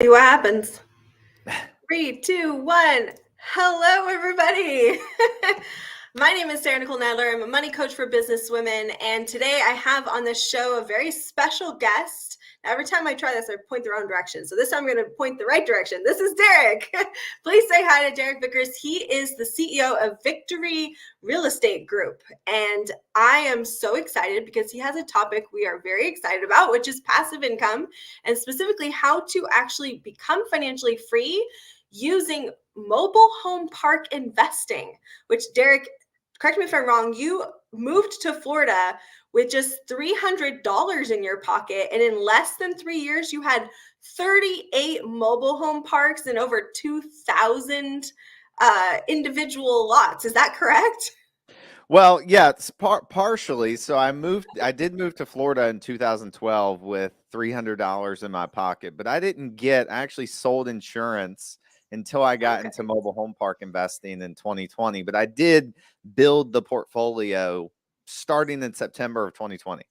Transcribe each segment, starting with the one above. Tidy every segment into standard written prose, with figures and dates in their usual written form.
See what happens. 3, 2, 1. Hello, everybody. My name is Sarah Nicole Nadler. I'm a money coach for business women. And today I have on this show a very special guest. Now, every time I try this, I point the wrong direction. So this time I'm going to point the right direction. This is Derek. Please say hi to Derek Vickers. He is the CEO of Victory Real Estate Group. And I am so excited because he has a topic we are very excited about, which is passive income, and specifically how to actually become financially free using mobile home park investing, which Derek, correct me if I'm wrong, you moved to Florida with just $300 in your pocket, and in less than 3 years, you had 38 mobile home parks and over 2,000 individual lots. Is that correct? Well, yeah, it's partially. So I did move to Florida in 2012 with $300 in my pocket, but I actually sold insurance until I got Okay. into mobile home park investing in 2020. But I did build the portfolio starting in September of 2020.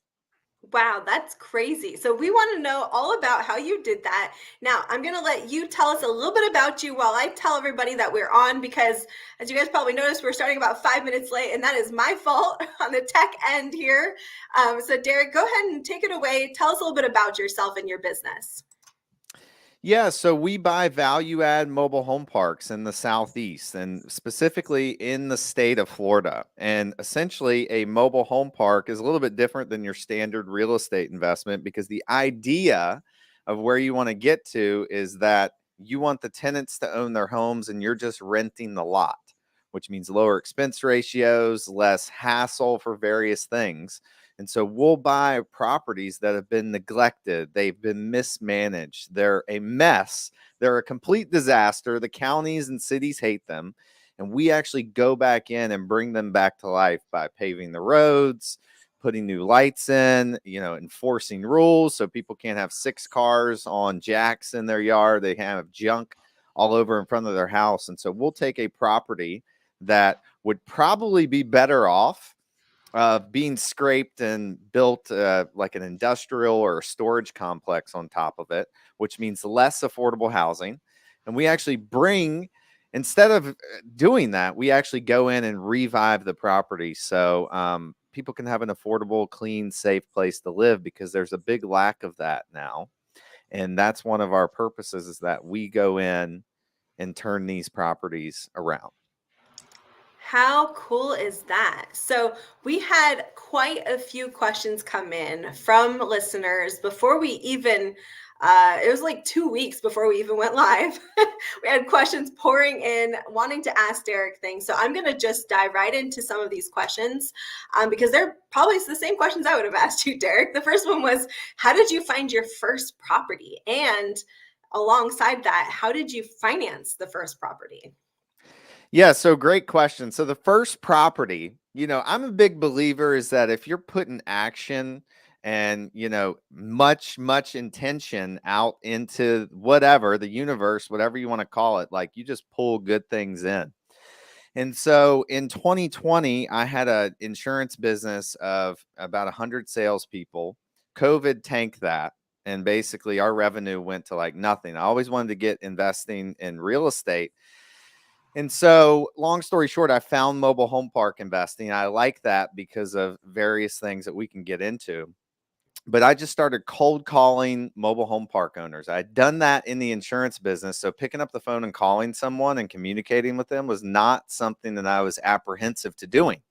Wow, that's crazy. So we want to know all about how you did that. Now, I'm going to let you tell us a little bit about you while I tell everybody that we're on, because as you guys probably noticed, we're starting about 5 minutes late, and that is my fault on the tech end here. So Derek, go ahead and take it away. Tell us a little bit about yourself and your business. Yeah, so we buy value add mobile home parks in the Southeast and specifically in the state of Florida. And essentially, a mobile home park is a little bit different than your standard real estate investment because the idea of where you want to get to is that you want the tenants to own their homes and you're just renting the lot, which means lower expense ratios, less hassle for various things. And so we'll buy properties that have been neglected. They've been mismanaged. They're a mess. They're a complete disaster. The counties and cities hate them. And we actually go back in and bring them back to life by paving the roads, putting new lights in, enforcing rules so people can't have 6 cars on jacks in their yard. They have junk all over in front of their house. And so we'll take a property that would probably be better off being scraped and built like an industrial or a storage complex on top of it, which means less affordable housing. And we actually instead of doing that, we actually go in and revive the property so people can have an affordable, clean, safe place to live because there's a big lack of that now. And that's one of our purposes, is that we go in and turn these properties around. How cool is that? So, we had quite a few questions come in from listeners before we even, it was like 2 weeks before we even went live. We had questions pouring in, wanting to ask Derek things. So, I'm going to just dive right into some of these questions because they're probably the same questions I would have asked you, Derek. The first one was, how did you find your first property? And alongside that, how did you finance the first property? Yeah, so great question. So the first property, I'm a big believer is that if you're putting action and, much intention out into whatever, the universe, whatever you want to call it, like you just pull good things in. And so in 2020, I had an insurance business of about 100 salespeople. COVID tanked that. And basically our revenue went to like nothing. I always wanted to get investing in real estate. And so, long story short, I found mobile home park investing. I like that because of various things that we can get into. But I just started cold calling mobile home park owners. I'd done that in the insurance business. So, picking up the phone and calling someone and communicating with them was not something that I was apprehensive to doing.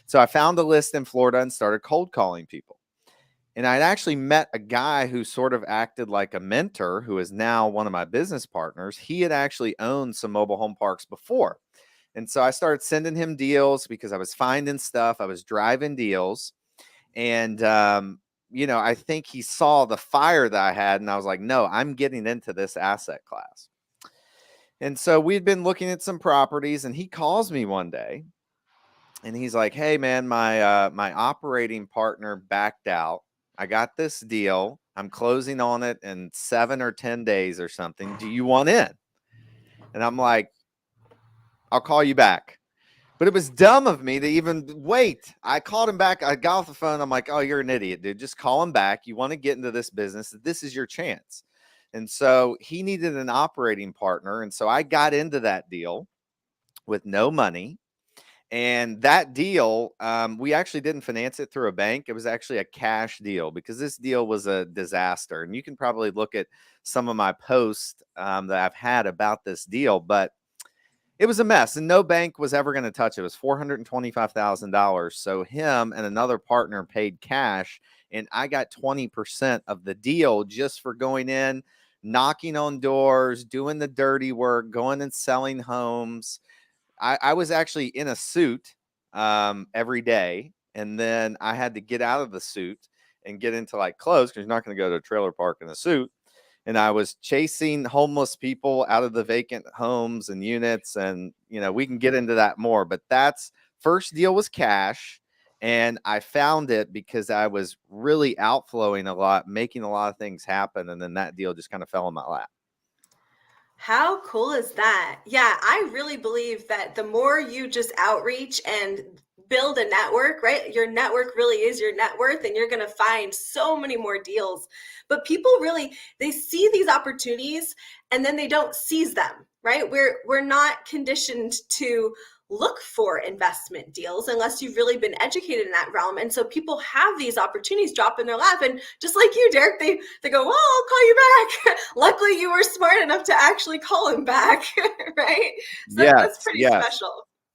So, I found a list in Florida and started cold calling people. And I'd actually met a guy who sort of acted like a mentor, who is now one of my business partners. He had actually owned some mobile home parks before. And so I started sending him deals because I was finding stuff. I was driving deals. And, I think he saw the fire that I had. And I was like, no, I'm getting into this asset class. And so we'd been looking at some properties, and he calls me one day and he's like, hey, man, my operating partner backed out. I got this deal. I'm closing on it in 7 or 10 days or something. Do you want in? And I'm like, I'll call you back. But it was dumb of me to even wait. I called him back. I got off the phone. I'm like, oh, you're an idiot, dude. Just call him back. You want to get into this business. This is your chance. And so he needed an operating partner. And so I got into that deal with no money. And that deal, we actually didn't finance it through a bank. It was actually a cash deal because this deal was a disaster. And you can probably look at some of my posts that I've had about this deal, but it was a mess and no bank was ever going to touch it. It was $425,000. So him and another partner paid cash, and I got 20% of the deal just for going in, knocking on doors, doing the dirty work, going and selling homes. I was actually in a suit every day, and then I had to get out of the suit and get into like clothes because you're not going to go to a trailer park in a suit. And I was chasing homeless people out of the vacant homes and units, and we can get into that more. But that's first deal was cash, and I found it because I was really outflowing a lot, making a lot of things happen, and then that deal just kind of fell in my lap. How cool is that? Yeah, I really believe that the more you just outreach and build a network, right? Your network really is your net worth, and you're going to find so many more deals. But people really, they see these opportunities and then they don't seize them, right? We're not conditioned to look for investment deals unless you've really been educated in that realm. And so people have these opportunities drop in their lap, and just like you, Derek, they go, well, I'll call you back. Luckily you were smart enough to actually call him back. Right? So that's Yes, pretty yes. special.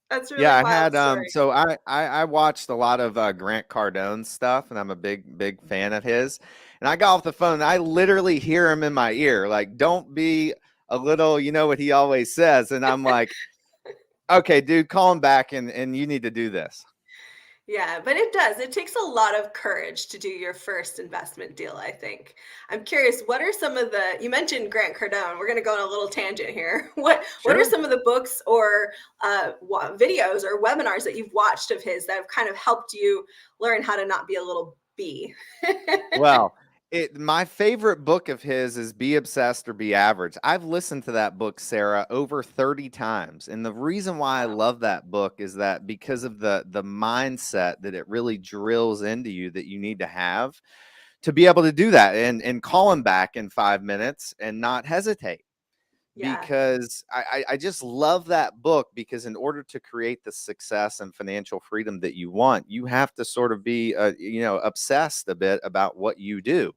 That's a Yeah, really I wild had story. so I watched a lot of Grant Cardone stuff, and I'm a big fan of his. And I got off the phone and I literally hear him in my ear, like, don't be a little, you know what he always says. And I'm like, okay, dude, call him back and you need to do this. Yeah, but it does. It takes a lot of courage to do your first investment deal, I think. I'm curious, what are some of the, you mentioned Grant Cardone. We're going to go on a little tangent here. What are Sure. some of the books or videos or webinars that you've watched of his that have kind of helped you learn how to not be a little bee? Well, my favorite book of his is Be Obsessed or Be Average. I've listened to that book, Sarah, over 30 times. And the reason why I Wow. love that book is that because of the mindset that it really drills into you that you need to have to be able to do that and call him back in 5 minutes and not hesitate. Yeah, Because I just love that book, because in order to create the success and financial freedom that you want, you have to sort of be obsessed a bit about what you do.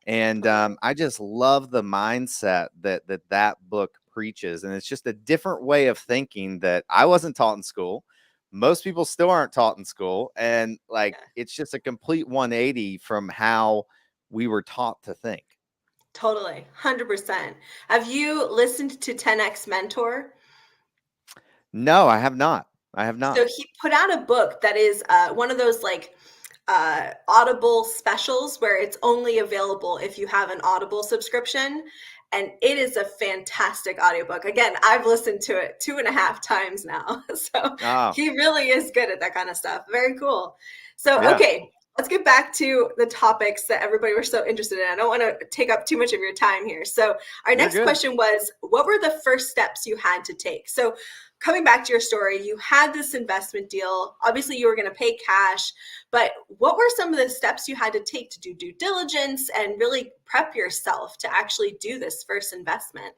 And totally. I just love the mindset that book preaches, and it's just a different way of thinking that I wasn't taught in school. Most people still aren't taught in school, and like Yeah, it's just a complete 180 from how we were taught to think. totally. 100%. Have you listened to 10X Mentor? No, I have not. I have not. So he put out a book that is one of those like Audible specials where it's only available if you have an Audible subscription. And it is a fantastic audiobook. Again, I've listened to it 2.5 times now. So Oh, he really is good at that kind of stuff. Very cool. So, yeah. okay, let's get back to the topics that everybody was so interested in. I don't want to take up too much of your time here. So, our You're next good. question was, what were the first steps you had to take? So, coming back to your story, you had this investment deal. Obviously, you were going to pay cash, but what were some of the steps you had to take to do due diligence and really prep yourself to actually do this first investment?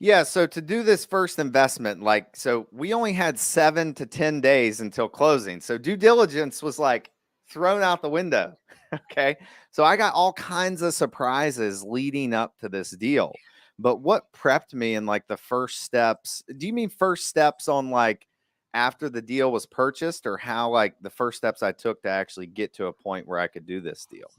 Yeah, so to do this first investment, so we only had 7 to 10 days until closing. So due diligence was like thrown out the window. Okay. So I got all kinds of surprises leading up to this deal. But what prepped me in like the first steps? Do you mean first steps on like after the deal was purchased, or how like the first steps I took to actually get to a point where I could do this deal?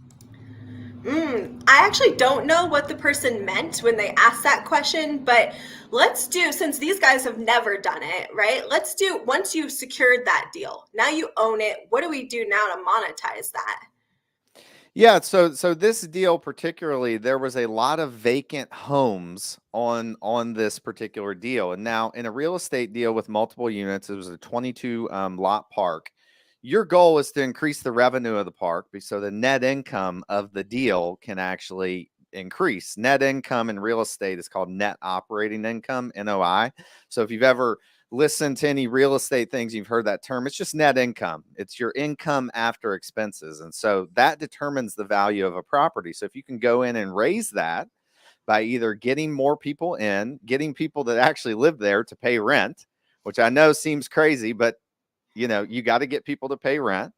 I actually don't know what the person meant when they asked that question, but let's do, since these guys have never done it, right? Let's do, once you've secured that deal, now you own it. What do we do now to monetize that? Yeah, so this deal particularly, there was a lot of vacant homes on this particular deal. And now in a real estate deal with multiple units, it was a 22 lot park. Your goal is to increase the revenue of the park, so the net income of the deal can actually increase. Net income in real estate is called net operating income, NOI. So if you've ever listen to any real estate things, you've heard that term. It's just net income. It's your income after expenses. And so that determines the value of a property. So if you can go in and raise that, by either getting more people in, getting people that actually live there to pay rent, which I know seems crazy, but you got to get people to pay rent,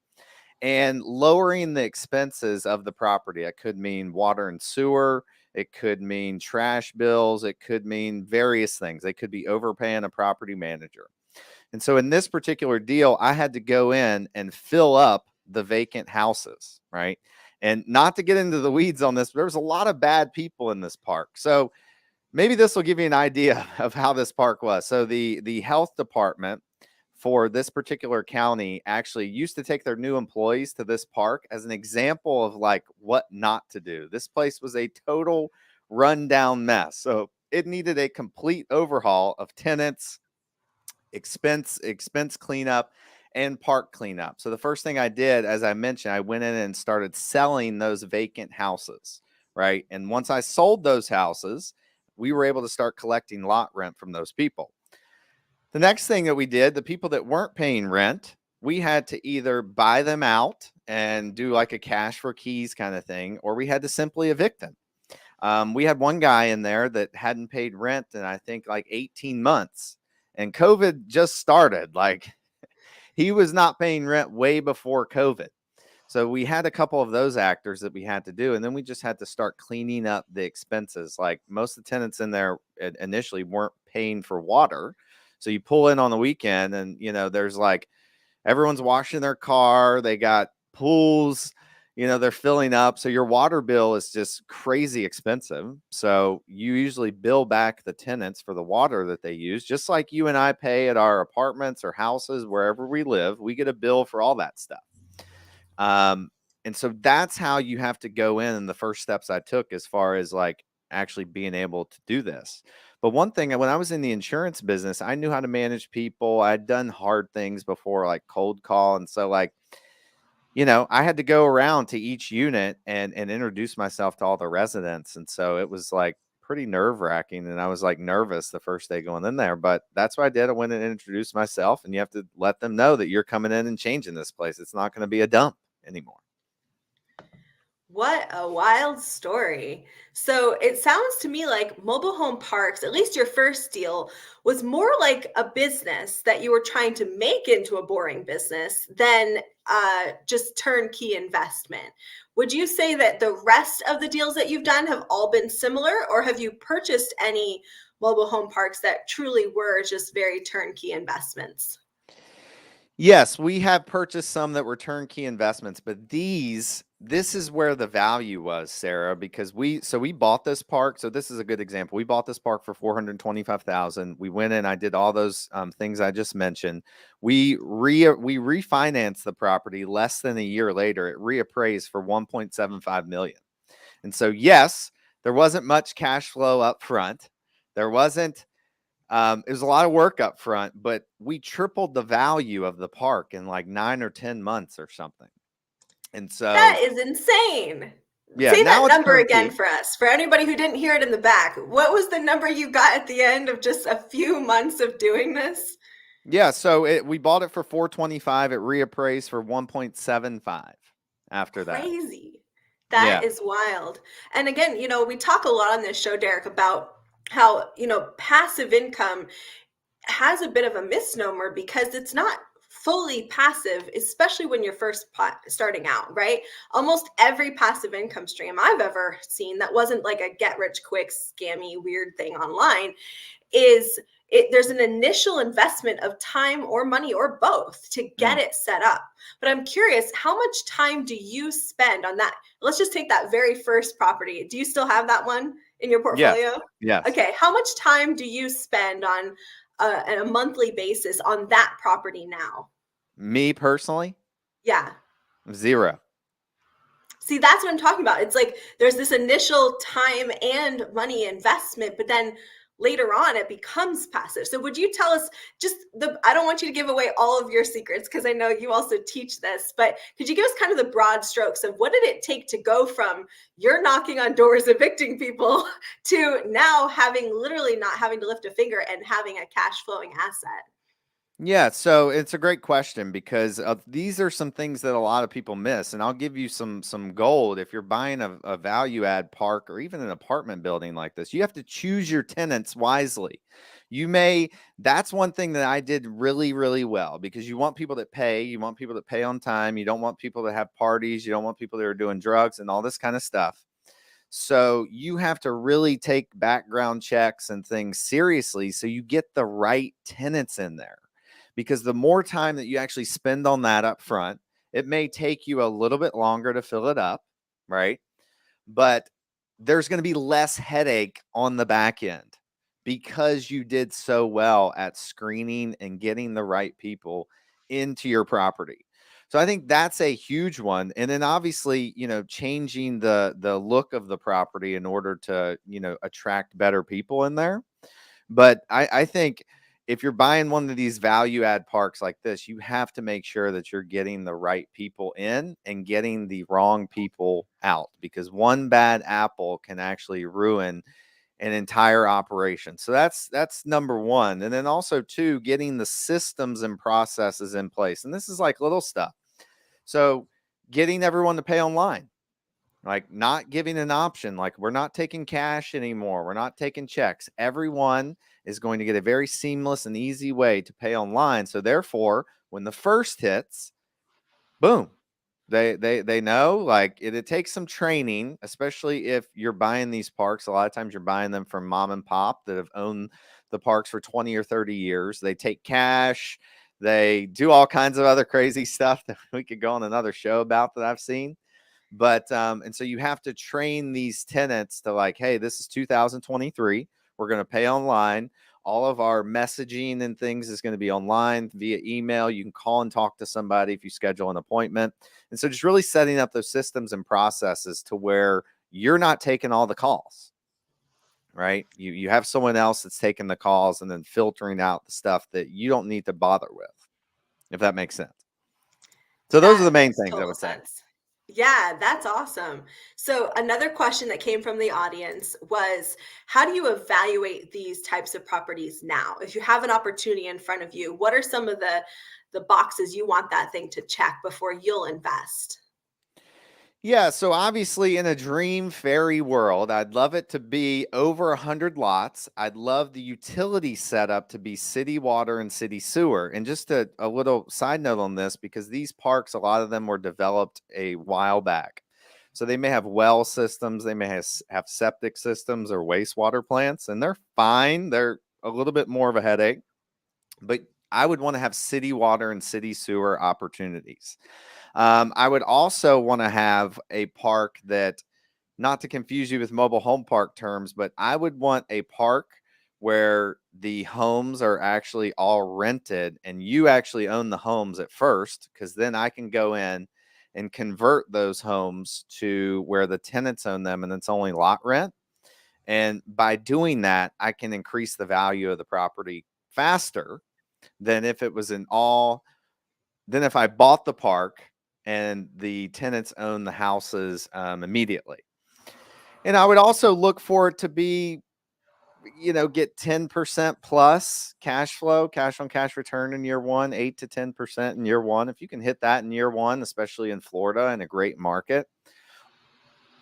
and lowering the expenses of the property. It could mean water and sewer. It could mean trash bills. It could mean various things. They could be overpaying a property manager. And so in this particular deal, I had to go in and fill up the vacant houses, right? And not to get into the weeds on this, but there was a lot of bad people in this park. So maybe this will give you an idea of how this park was. So the health department for this particular county actually used to take their new employees to this park as an example of like what not to do. This place was a total rundown mess. So it needed a complete overhaul of tenants, expense cleanup, and park cleanup. So the first thing I did, as I mentioned, I went in and started selling those vacant houses, right? And once I sold those houses, we were able to start collecting lot rent from those people. The next thing that we did, the people that weren't paying rent, we had to either buy them out and do like a cash for keys kind of thing, or we had to simply evict them. We had one guy in there that hadn't paid rent in, I think, like 18 months. And COVID just started. Like he was not paying rent way before COVID. So we had a couple of those actors that we had to do. And then we just had to start cleaning up the expenses. Like most of the tenants in there initially weren't paying for water. So you pull in on the weekend and, there's like everyone's washing their car. They got pools, they're filling up. So your water bill is just crazy expensive. So you usually bill back the tenants for the water that they use, just like you and I pay at our apartments or houses, wherever we live. We get a bill for all that stuff. And so that's how you have to go in. And the first steps I took as far as like actually being able to do this. But one thing, when I was in the insurance business, I knew how to manage people. I'd done hard things before, like cold call. And so like, I had to go around to each unit and introduce myself to all the residents. And so it was like pretty nerve wracking. And I was like nervous the first day going in there, but that's what I did. I went and introduced myself, and you have to let them know that you're coming in and changing this place. It's not going to be a dump anymore. What a wild story. So it sounds to me like mobile home parks, at least your first deal, was more like a business that you were trying to make into a boring business than just turnkey investment. Would you say that the rest of the deals that you've done have all been similar, or have you purchased any mobile home parks that truly were just very turnkey investments? Yes, we have purchased some that were turnkey investments, but this is where the value was, Sarah, because we bought this park. So this is a good example. We bought this park for $425,000. We went in, I did all those things I just mentioned. We refinanced the property less than a year later. It reappraised for $1.75 million. And so, yes, there wasn't much cash flow up front. There wasn't. It was a lot of work up front, but we tripled the value of the park in like 9 or 10 months or something. And That so, is insane. yeah, Say now that it's number again turnkey. for us. For anybody who didn't hear it in the back, what was the number you got at the end of just a few months of doing this? Yeah, so we bought it for 425. It reappraised for 1.75 after that. Crazy. That Yeah. is wild. And again, we talk a lot on this show, Derek, about how, passive income has a bit of a misnomer because it's not fully passive, especially when you're first starting out, right? Almost every passive income stream I've ever seen that wasn't like a get rich quick, scammy, weird thing online is there's an initial investment of time or money or both to get it set up. But I'm curious, how much time do you spend on that? Let's just take that very first property. Do you still have that one in your Yes. portfolio? Yes. Okay. How much time do you spend on a monthly basis on that property now? Me personally, Yeah. 0. See, that's what I'm talking about. It's like there's this initial time and money investment, but then later on it becomes passive. So would you tell us I don't want you to give away all of your secrets because I know you also teach this, but could you give us kind of the broad strokes of what did it take to go from you're knocking on doors, evicting people to now literally not having to lift a finger and having a cash flowing asset? Yeah, so it's a great question because these are some things that a lot of people miss, and I'll give you some gold. If you're buying a value add park or even an apartment building like this, you have to choose your tenants wisely. You may That's one thing that I did really really well, because you want people that pay, you want people that pay on time, you don't want people that have parties, you don't want people that are doing drugs and all this kind of stuff. So you have to really take background checks and things seriously so you get the right tenants in there. Because the more time that you actually spend on that up front, it may take you a little bit longer to fill it up, right? But there's going to be less headache on the back end because you did so well at screening and getting the right people into your property. So I think that's a huge one. And then obviously, changing the look of the property in order to, attract better people in there. But I think if you're buying one of these value add parks like this, you have to make sure that you're getting the right people in and getting the wrong people out, because one bad apple can actually ruin an entire operation. So that's number one. And then also two, getting the systems and processes in place. And this is like little stuff. So getting everyone to pay online, like not giving an option, like we're not taking cash anymore, we're not taking checks. Everyone is going to get a very seamless and easy way to pay online. So therefore, when the first hits, boom, they know. Like it takes some training, especially if you're buying these parks. A lot of times you're buying them from mom and pop that have owned the parks for 20 or 30 years. They take cash, they do all kinds of other crazy stuff that we could go on another show about that I've seen. But and so you have to train these tenants to, like, hey, this is 2023, we're going to pay online. All of our messaging and things is going to be online via email. You can call and talk to somebody if you schedule an appointment. And so just really setting up those systems and processes to where you're not taking all the calls, right? You have someone else that's taking the calls and then filtering out the stuff that you don't need to bother with, if that makes sense. So those are That the main makes things I total would say. sense. Yeah, that's awesome. So, another question that came from the audience was, how do you evaluate these types of properties now? If you have an opportunity in front of you, what are some of the boxes you want that thing to check before you'll invest? Yeah, so obviously in a dream fairy world, I'd love it to be over 100 lots. I'd love the utility setup to be city water and city sewer. And just a little side note on this, because these parks, a lot of them were developed a while back. So they may have well systems, they may have septic systems or wastewater plants, and they're fine. They're a little bit more of a headache, but I would want to have city water and city sewer opportunities. I would also want to have a park that, not to confuse you with mobile home park terms, but I would want a park where the homes are actually all rented and you actually own the homes at first, because then I can go in and convert those homes to where the tenants own them and it's only lot rent. And by doing that, I can increase the value of the property faster than if it was an all then if I bought the park and the tenants own the houses immediately. And I would also look for it to be, get 10% plus cash flow, cash on cash return in year one, 8 to 10% in year one. If you can hit that in year one, especially in Florida in a great market,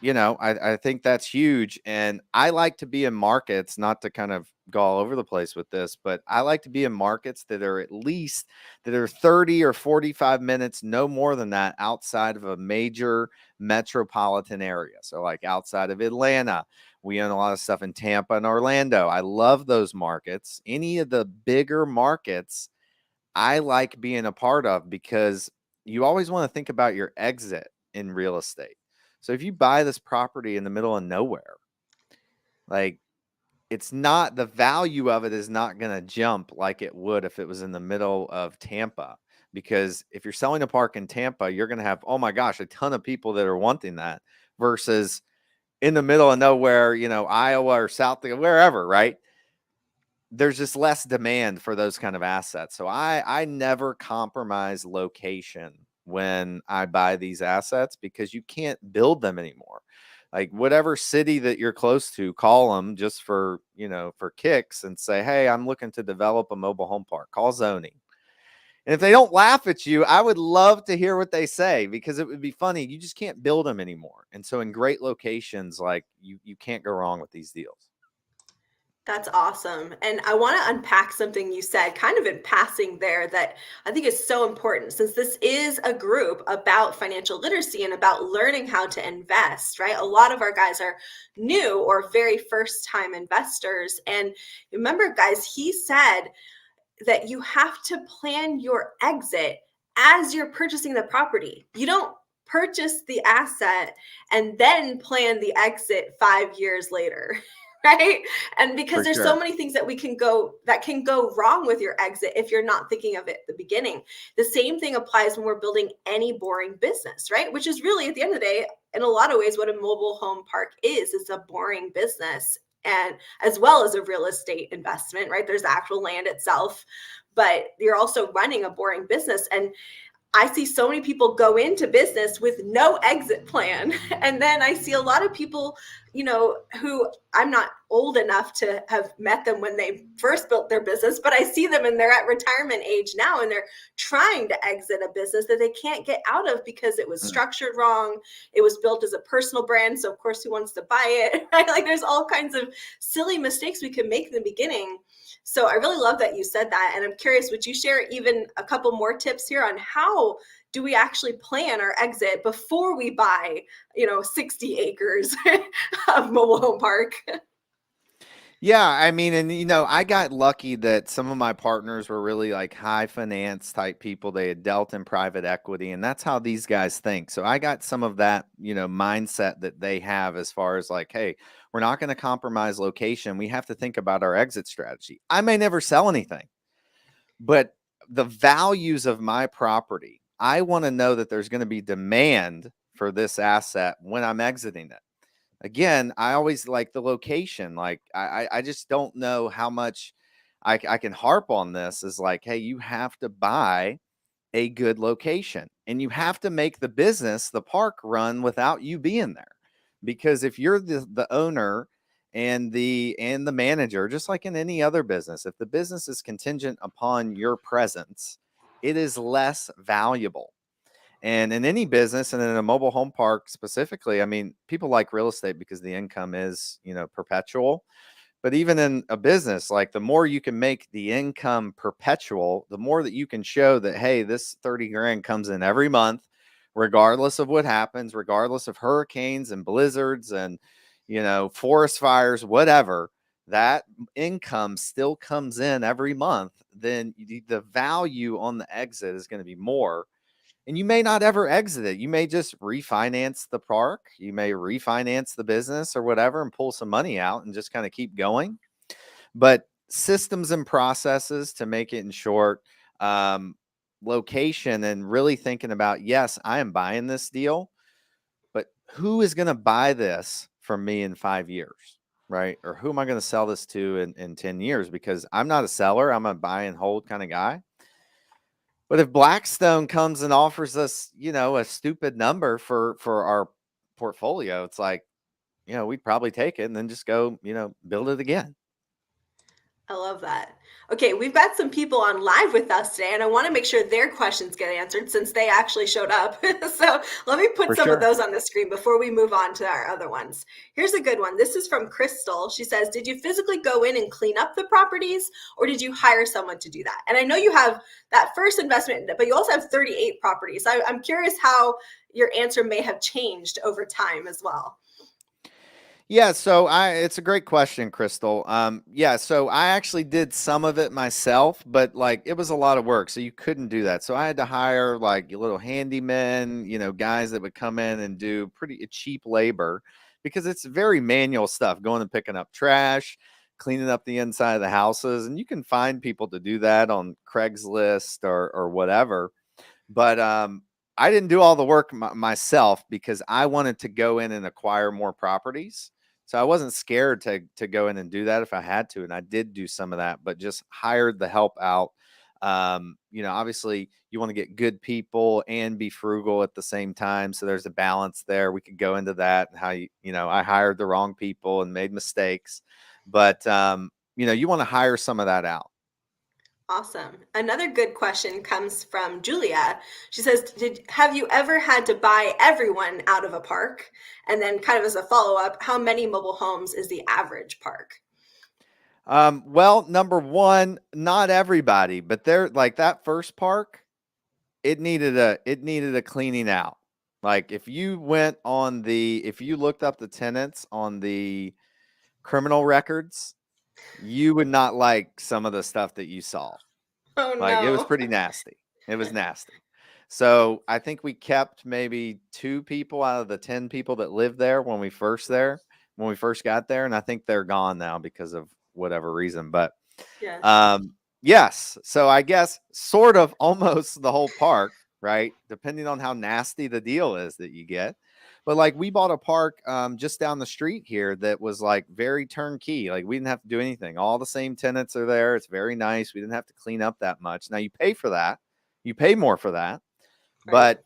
I think that's huge. And I like to be in markets, not to kind of go all over the place with this, but I like to be in markets that are at least that are 30 or 45 minutes, no more than that, outside of a major metropolitan area. So like outside of Atlanta, we own a lot of stuff in Tampa and Orlando. I love those markets. Any of the bigger markets I like being a part of, because you always want to think about your exit in real estate. So if you buy this property in the middle of nowhere, like, it's not, the value of it is not going to jump like it would if it was in the middle of Tampa. Because if you're selling a park in Tampa, you're going to have, oh my gosh, a ton of people that are wanting that, versus in the middle of nowhere, Iowa or South, wherever, right? There's just less demand for those kind of assets. So I never compromise location when I buy these assets, because you can't build them anymore. Like whatever city that you're close to, call them just for, for kicks and say, hey, I'm looking to develop a mobile home park. Call zoning. And if they don't laugh at you, I would love to hear what they say, because it would be funny. You just can't build them anymore. And so in great locations, like you can't go wrong with these deals. That's awesome. And I want to unpack something you said kind of in passing there that I think is so important, since this is a group about financial literacy and about learning how to invest, right? A lot of our guys are new or very first time investors. And remember, guys, he said that you have to plan your exit as you're purchasing the property. You don't purchase the asset and then plan the exit 5 years later. Right. And because For there's so sure. many things that can go wrong with your exit if you're not thinking of it at the beginning. The same thing applies when we're building any boring business, right? Which is really, at the end of the day, in a lot of ways, what a mobile home park is. It's a boring business, and as well as a real estate investment, right? There's the actual land itself, but you're also running a boring business. And I see so many people go into business with no exit plan. And then I see a lot of people, who I'm not old enough to have met them when they first built their business, but I see them and they're at retirement age now, and they're trying to exit a business that they can't get out of because it was Mm. structured wrong. It was built as a personal brand. So of course, who wants to buy it? Right? Like, there's all kinds of silly mistakes we can make in the beginning. So I really love that you said that. And I'm curious, would you share even a couple more tips here on how do we actually plan our exit before we buy, 60 acres of mobile home park? Yeah, I mean, and I got lucky that some of my partners were really like high finance type people. They had dealt in private equity, and that's how these guys think. So I got some of that, mindset that they have, as far as like, hey, we're not going to compromise location. We have to think about our exit strategy. I may never sell anything, but the values of my property, I want to know that there's going to be demand for this asset when I'm exiting it. Again, I always like the location. Like I just don't know how much I can harp on this, is like, hey, you have to buy a good location, and you have to make the business, the park, run without you being there. Because if you're the owner and the manager, just like in any other business, if the business is contingent upon your presence, it is less valuable. And in any business, and in a mobile home park specifically, I mean, people like real estate because the income is, perpetual. But even in a business, like, the more you can make the income perpetual, the more that you can show that, hey, this 30 grand comes in every month, regardless of what happens, regardless of hurricanes and blizzards and, forest fires, whatever, that income still comes in every month. Then the value on the exit is going to be more. And you may not ever exit it. You may just refinance the park. You may refinance the business or whatever and pull some money out and just kind of keep going. But systems and processes, to make it in short, um, location, and really thinking about, yes, I am buying this deal, but who is going to buy this from me in 5 years? Right? Or who am I going to sell this to in 10 years? Because I'm not a seller. I'm a buy and hold kind of guy. But if Blackstone comes and offers us, a stupid number for our portfolio, it's like, we'd probably take it and then just go, build it again. I love that. Okay, we've got some people on live with us today, and I want to make sure their questions get answered since they actually showed up. So let me put For some of sure. those on the screen before we move on to our other ones. Here's a good one. This is from Crystal. She says, did you physically go in and clean up the properties, or did you hire someone to do that? And I know you have that first investment, but you also have 38 properties. I'm curious how your answer may have changed over time as well. Yeah, so it's a great question, Crystal. Yeah, so I actually did some of it myself, but like, it was a lot of work, so you couldn't do that. So I had to hire like little handymen, guys that would come in and do pretty cheap labor, because it's very manual stuff, going and picking up trash, cleaning up the inside of the houses, and you can find people to do that on Craigslist or whatever. But I didn't do all the work myself, because I wanted to go in and acquire more properties. So I wasn't scared to go in and do that if I had to. And I did do some of that, but just hired the help out. Obviously you want to get good people and be frugal at the same time. So there's a balance there. We could go into that, and how I hired the wrong people and made mistakes, but you want to hire some of that out. Awesome. Another good question comes from Julia. She says, have you ever had to buy everyone out of a park? And then kind of as a follow-up, how many mobile homes is the average park? Well, number one, not everybody, but they're like that first park, it needed a cleaning out. Like if you if you looked up the tenants on the criminal records, you would not like some of the stuff that you saw. Oh Like it was no. pretty nasty. It was nasty. So I think we kept maybe 2 people out of the 10 people that lived there when we first got there. And I think they're gone now because of whatever reason. But Yes. um, yes. So I guess sort of almost the whole park, right? Depending on how nasty the deal is that you get. But like we bought a park just down the street here that was like very turnkey. Like we didn't have to do anything. All the same tenants are there. It's very nice. We didn't have to clean up that much. Now you pay for that. You pay more for that. Right. But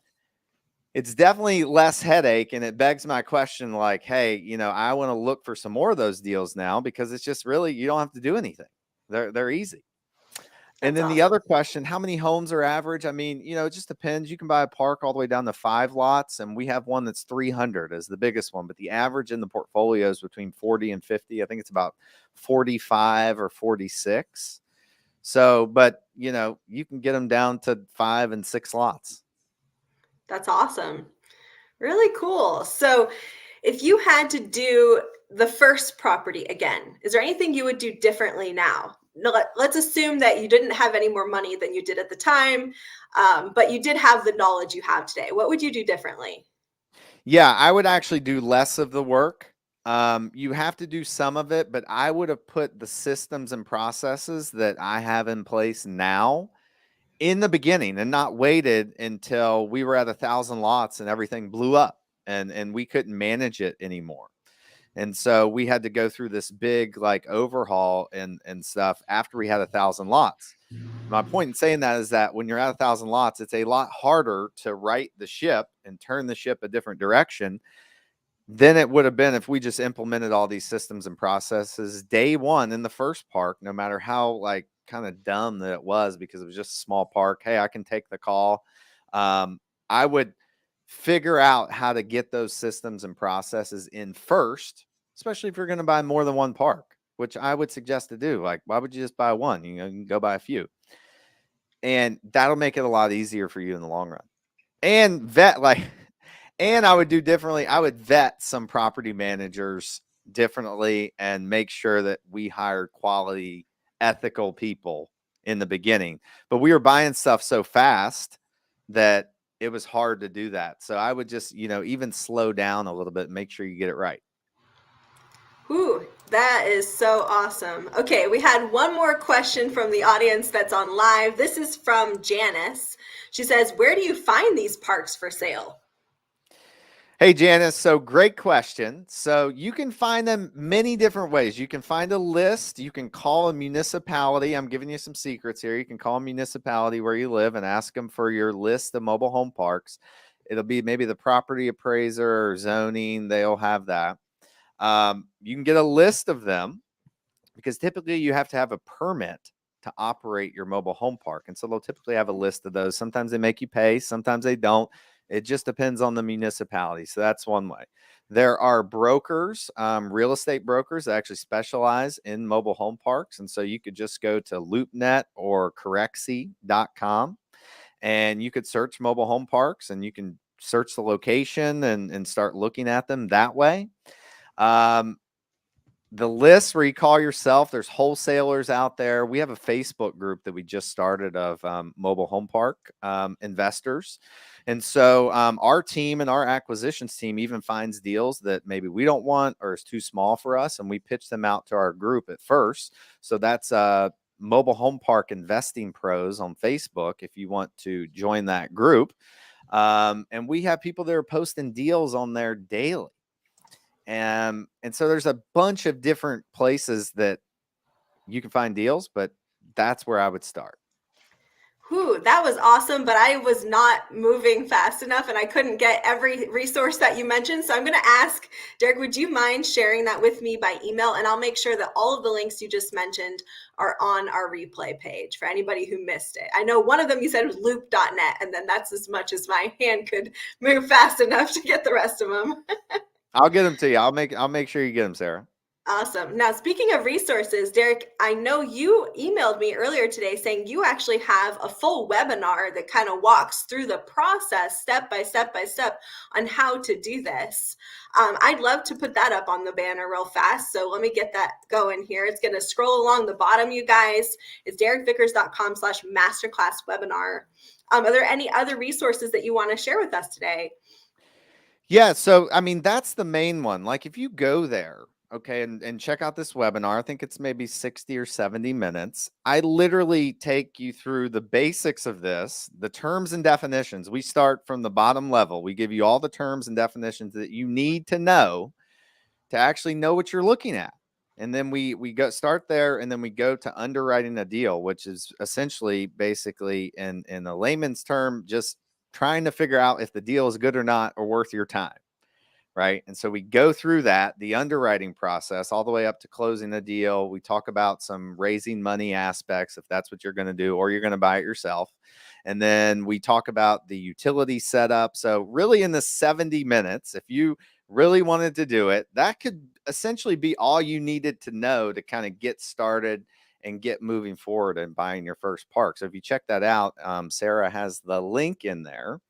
it's definitely less headache. And it begs my question like, hey, I want to look for some more of those deals now because it's just really, you don't have to do anything. They're easy. And That's then the awesome. other question, how many homes are average? I mean, it just depends. You can buy a park all the way down to 5 lots, and we have one that's 300 as the biggest one, but the average in the portfolio is between 40 and 50. I think it's about 45 or 46. So, but you can get them down to 5 and 6 lots. That's awesome. Really cool. So, if you had to do the first property again, is there anything you would do differently now? No, let's assume that you didn't have any more money than you did at the time, but you did have the knowledge you have today. What would you do differently? Yeah, I would actually do less of the work. You have to do some of it, but I would have put the systems and processes that I have in place now in the beginning and not waited until we were at 1,000 lots and everything blew up and we couldn't manage it anymore. And so we had to go through this big like overhaul and stuff after we had 1,000 lots. My point in saying that is that when you're at 1,000 lots, it's a lot harder to right the ship and turn the ship a different direction than it would have been if we just implemented all these systems and processes day one in the first park, no matter how like kind of dumb that it was because it was just a small park. Hey, I can take the call. I would figure out how to get those systems and processes in first, especially if you're going to buy more than one park, which I would suggest to do. Like, why would you just buy one? You can go buy a few. And that'll make it a lot easier for you in the long run. And and I would do differently. I would vet some property managers differently and make sure that we hired quality, ethical people in the beginning. But we were buying stuff so fast that it was hard to do that. So I would just, even slow down a little bit and make sure you get it right. Ooh, that is so awesome. Okay, we had one more question from the audience that's on live. This is from Janice. She says, where do you find these parks for sale? Hey, Janice. So great question. So you can find them many different ways. You can find a list. You can call a municipality. I'm giving you some secrets here. You can call a municipality where you live and ask them for your list of mobile home parks. It'll be maybe the property appraiser or zoning. They'll have that. You can get a list of them because typically you have to have a permit to operate your mobile home park. And so they'll typically have a list of those. Sometimes they make you pay, sometimes they don't. It just depends on the municipality. So that's one way. There are brokers, real estate brokers that actually specialize in mobile home parks. And so you could just go to LoopNet or Corexy.com and you could search mobile home parks and you can search the location and start looking at them that way. The list where you call yourself, there's wholesalers out there. We have a Facebook group that we just started of mobile home park investors. And so our team and our acquisitions team even finds deals that maybe we don't want or is too small for us. And we pitch them out to our group at first. So that's Mobile Home Park Investing Pros on Facebook if you want to join that group. And we have people that are posting deals on there daily. And so there's a bunch of different places that you can find deals, but that's where I would start. Whew, that was awesome, but I was not moving fast enough and I couldn't get every resource that you mentioned. So I'm going to ask, Derek, would you mind sharing that with me by email? And I'll make sure that all of the links you just mentioned are on our replay page for anybody who missed it. I know one of them you said was loop.net, and then that's as much as my hand could move fast enough to get the rest of them. I'll get them to you. I'll make sure you get them, Sarah. Awesome. Now, speaking of resources, Derek, I know you emailed me earlier today saying you actually have a full webinar that kind of walks through the process step by step by step on how to do this. I'd love to put that up on the banner real fast. So let me get that going here. It's going to scroll along the bottom, you guys. It's derekvickers.com/masterclass webinar. Are there any other resources that you want to share with us today? Yeah. So, I mean, that's the main one. Like if you go there, okay, and check out this webinar, I think it's maybe 60 or 70 minutes. I literally take you through the basics of this, the terms and definitions. We start from the bottom level. We give you all the terms and definitions that you need to know to actually know what you're looking at. And then we go start there, and then we go to underwriting a deal, which is essentially basically in a layman's term, just trying to figure out if the deal is good or not or worth your time. Right. And so we go through that, the underwriting process, all the way up to closing a deal. We talk about some raising money aspects, if that's what you're going to do, or you're going to buy it yourself. And then we talk about the utility setup. So really in the 70 minutes, if you really wanted to do it, that could essentially be all you needed to know to kind of get started and get moving forward and buying your first park. So if you check that out, Sarah has the link in there.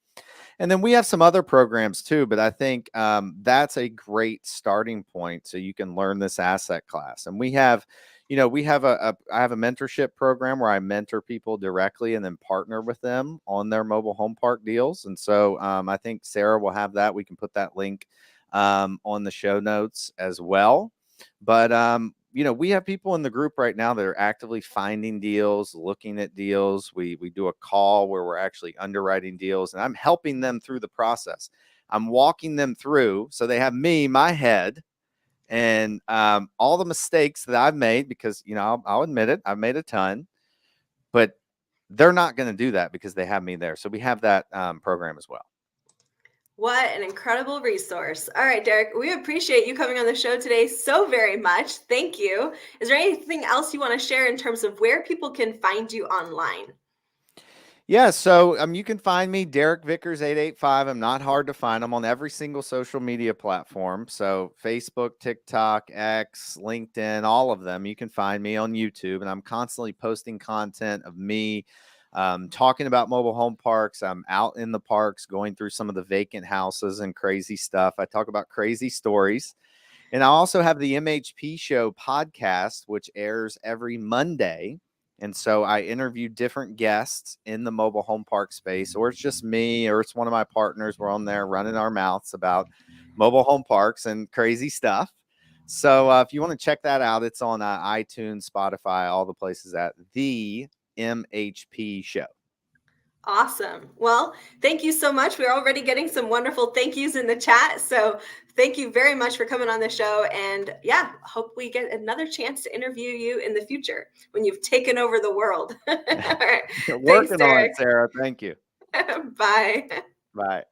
And then we have some other programs too, but I think that's a great starting point so you can learn this asset class. And we have, I have a mentorship program where I mentor people directly and then partner with them on their mobile home park deals. And so I think Sarah will have that. We can put that link on the show notes as well. But we have people in the group right now that are actively finding deals, looking at deals. We do a call where we're actually underwriting deals, and I'm helping them through the process. I'm walking them through so they have me, my head, and all the mistakes that I've made, because I'll admit it, I've made a ton, but they're not going to do that because they have me there. So we have that program as well. What an incredible resource. All right, Derek, we appreciate you coming on the show today so very much. Thank you. Is there anything else you want to share in terms of where people can find you online? Yeah, so you can find me, Derek Vickers 885. I'm not hard to find. I'm on every single social media platform. So Facebook, TikTok, X, LinkedIn, all of them. You can find me on YouTube, and I'm constantly posting content of me talking about mobile home parks. I'm out in the parks going through some of the vacant houses and crazy stuff. I talk about crazy stories. And I also have the MHP Show podcast, which airs every Monday. And so I interview different guests in the mobile home park space, or it's just me, or it's one of my partners. We're on there running our mouths about mobile home parks and crazy stuff. So if you want to check that out, it's on iTunes, Spotify, all the places at the MHP Show. Awesome. Well, thank you so much. We're already getting some wonderful thank yous in the chat. So thank you very much for coming on the show. And yeah, hope we get another chance to interview you in the future when you've taken over the world. All right. Working on it, Sarah. Thank you. Bye. Bye.